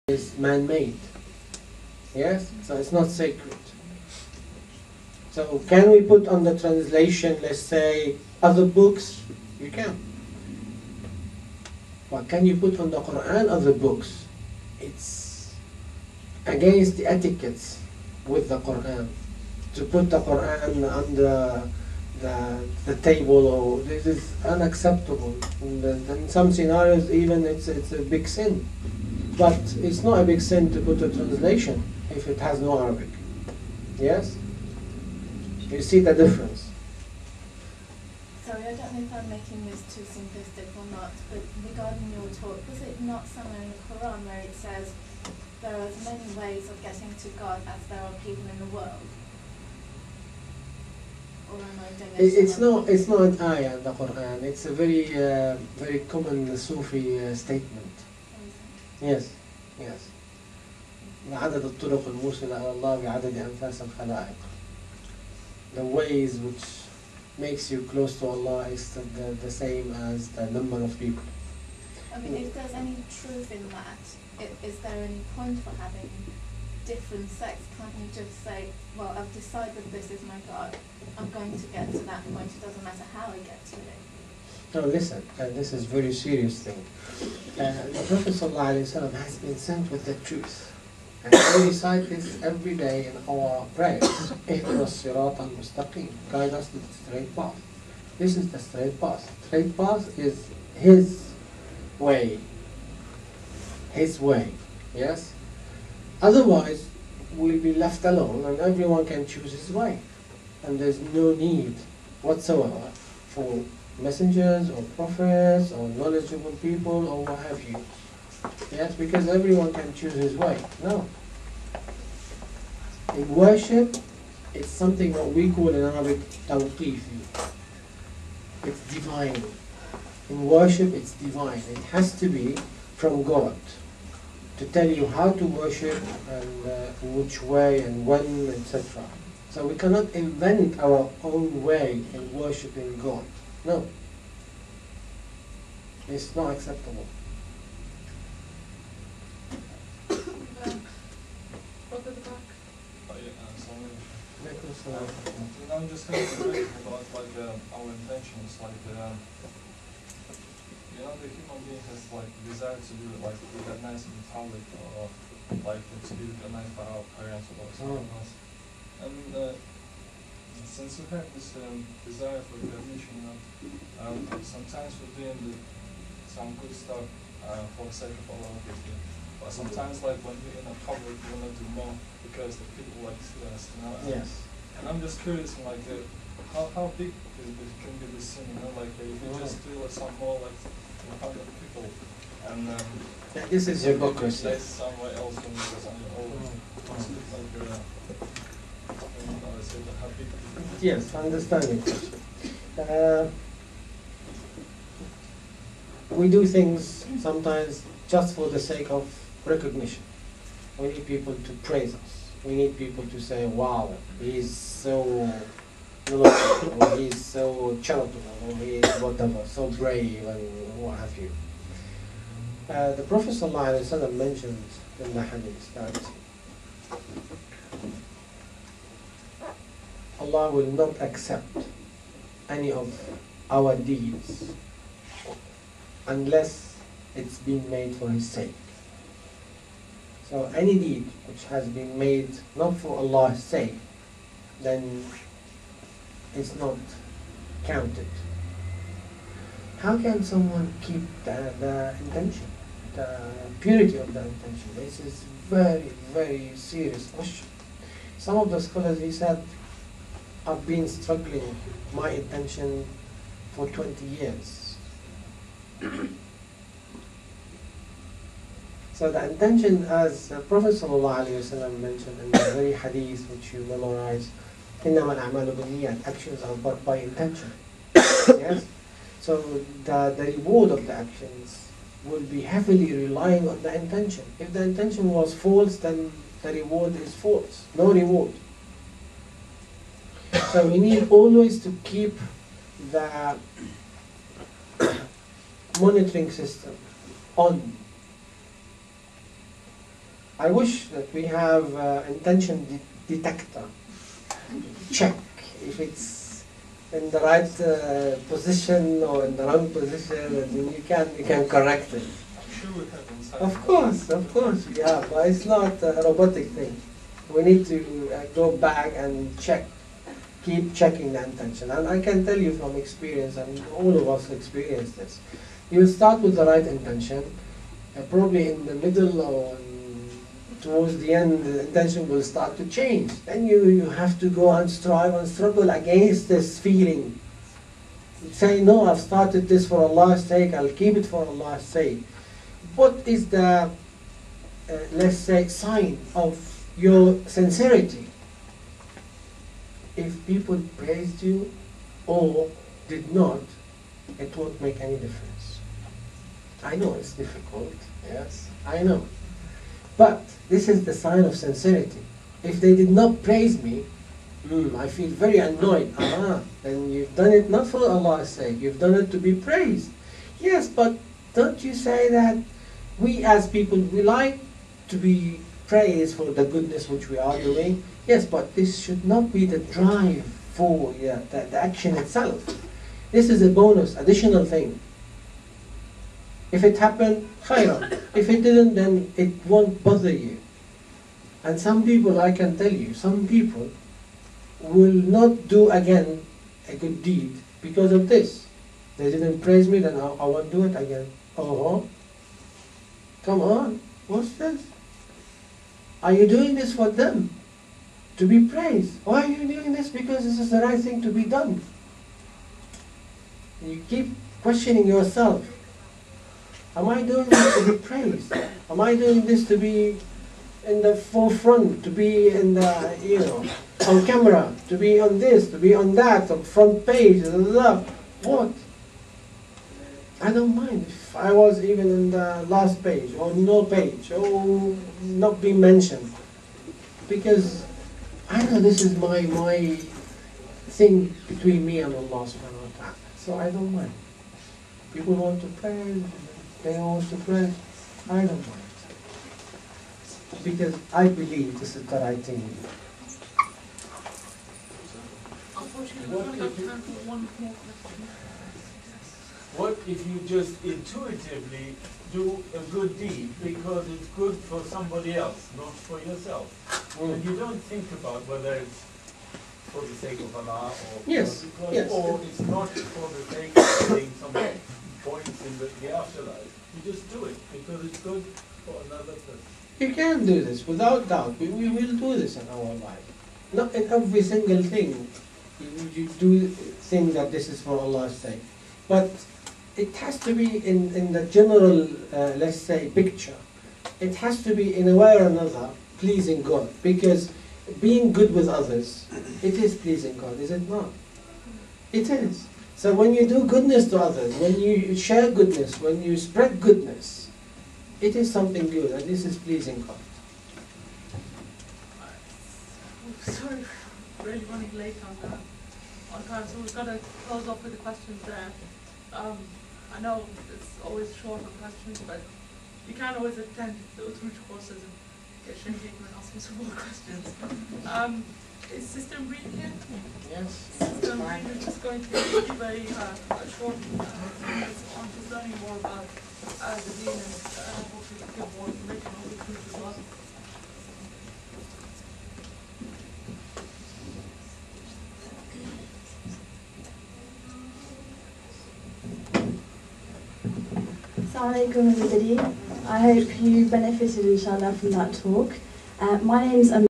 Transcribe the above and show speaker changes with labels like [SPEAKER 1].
[SPEAKER 1] is man-made. Yes? So it's not sacred. So can we put on the translation, let's say, other books? You can. But can you put on the Quran other books? It's against the etiquettes with the Quran. To put the Quran under the table, or this is unacceptable. In some scenarios even it's a big sin. But it's not a big sin to put a translation if it has no Arabic. Yes? You see the difference.
[SPEAKER 2] Sorry, I don't know if I'm making this too simplistic or not, but regarding your talk, was it not somewhere in the Quran where it says there are as many ways of getting to God as there are people in the world? Or am I doing
[SPEAKER 1] It's not an ayah in the Quran. It's a very common Sufi statement. Yes, yes. عدد الطرق الموصلة إلى الله بعدد أنفاس الخلائق. The ways which makes you close to Allah is the same as the number of people.
[SPEAKER 2] I mean, if there's any truth in that, is there any point for having different sects? Can't you just say, well, I've decided this is my God, I'm going to get to that point, it doesn't matter how I get to it?
[SPEAKER 1] No, listen, this is a very serious thing. The Prophet ﷺ has been sent with the truth. And we recite this every day in our prayers. اهدنا الصراط المستقيم. Guide us to the straight path. This is the straight path. Straight path is His way. His way. Yes? Otherwise, we'll be left alone and everyone can choose his way. And there's no need whatsoever for messengers or prophets or knowledgeable people or what have you. Yes, because everyone can choose his way. No. In worship, it's something what we call in Arabic tawqifi. It's divine. In worship, it's divine. It has to be from God to tell you how to worship and which way and when, etc. So we cannot invent our own way in worshiping God. No. It's not acceptable.
[SPEAKER 3] I'm just thinking about our intentions, the human being has desire to do it, be recognized in public, or to be recognized by our parents or someone else. And since we have this desire for recognition, sometimes we're doing some good stuff for the sake of Allah, obviously. But sometimes, when we're in a public, we want to do more because the people see us,
[SPEAKER 1] Yes.
[SPEAKER 3] And I'm just curious, how big can be this sin, if you just do some more, in front of people, and
[SPEAKER 1] this is hypocrisy.
[SPEAKER 3] Place somewhere else when you're on your own. How big?
[SPEAKER 1] Yes, I understand your question. We do things sometimes just for the sake of recognition. We need people to praise us. We need people to say, wow, he's so knowledgeable, or he's so charitable, or he's whatever, so brave, and what have you. The Prophet ﷺ mentioned in the hadith that Allah will not accept any of our deeds unless it's been made for His sake. So any deed which has been made not for Allah's sake, then it's not counted. How can someone keep the intention, the purity of the intention? This is very, very serious question. Some of the scholars, he said, I've been struggling my intention for 20 years. So the intention, as the Prophet ﷺ mentioned in the very hadith which you memorize, إِنَّمَا الْأَعْمَالُ بِالنِّيَّاتِ, actions are but by intention. Yes? So the reward of the actions will be heavily relying on the intention. If the intention was false, then the reward is false. No reward. So we need always to keep the monitoring system on. I wish that we have intention detector. Check if it's in the right position or in the wrong position, and then you can correct it.
[SPEAKER 3] Sure we have inside.
[SPEAKER 1] Of course, yeah, but it's not a robotic thing. We need to go back and check, keep checking the intention. And I can tell you from experience, and all of us experience this. You start with the right intention, probably in the middle or towards the end, the intention will start to change. Then you have to go and strive and struggle against this feeling. Say, no, I've started this for Allah's sake, I'll keep it for Allah's sake. What is the, let's say, sign of your sincerity? If people praised you or did not, it won't make any difference. I know it's difficult, yes, I know. But this is the sign of sincerity. If they did not praise me, I feel very annoyed. Then you've done it not for Allah's sake, you've done it to be praised. Yes, but don't you say that we as people, we like to be praised for the goodness which we are doing? Yes, but this should not be the drive for the action itself. This is a bonus, additional thing. If it happened, khairan. If it didn't, then it won't bother you. And some people, I can tell you, some people will not do again a good deed because of this. They didn't praise me, then I won't do it again. Oh, come on, what's this? Are you doing this for them? To be praised? Why are you doing this? Because this is the right thing to be done. You keep questioning yourself. Am I doing this to be praised? Am I doing this to be in the forefront, to be in the, on camera, to be on this, to be on that, on front page, blah, blah, blah. What? I don't mind if I was even in the last page, or no page, or not being mentioned. Because I know this is my thing between me and Allah subhanahu wa ta'ala. So I don't mind. People want to praise, they don't want to praise, I don't mind. Because I believe this is the right thing to do.
[SPEAKER 4] Unfortunately, we've only got time for one more question.
[SPEAKER 5] What if you just intuitively do a good deed because it's good for somebody else, not for yourself? And you don't think about whether it's for the sake of Allah or,
[SPEAKER 1] Yes, yes.
[SPEAKER 5] Or it's not for the sake of getting some points in the afterlife. You just do it because it's good for another person.
[SPEAKER 1] You can do this, without doubt. We will do this in our life. Not in every single thing. You do think that this is for Allah's sake. But it has to be in the general, let's say, picture. It has to be, in a way or another, pleasing God. Because being good with others, it is pleasing God, is it not? It is. So when you do goodness to others, when you share goodness, when you spread goodness, it is something good, and this is pleasing God.
[SPEAKER 4] Sorry, really running late on time, so we've got to close off with the questions there. I know it's always short on questions, but you can't always attend those root courses and get shaking and asking some more questions. Is Sister Breen here?
[SPEAKER 1] Yes.
[SPEAKER 4] Sister Breen is just going to give a short on just learning more about the Deen and hopefully give more information on the truth as well.
[SPEAKER 6] Assalamualaikum everybody. I hope you benefited inshallah from that talk. My name's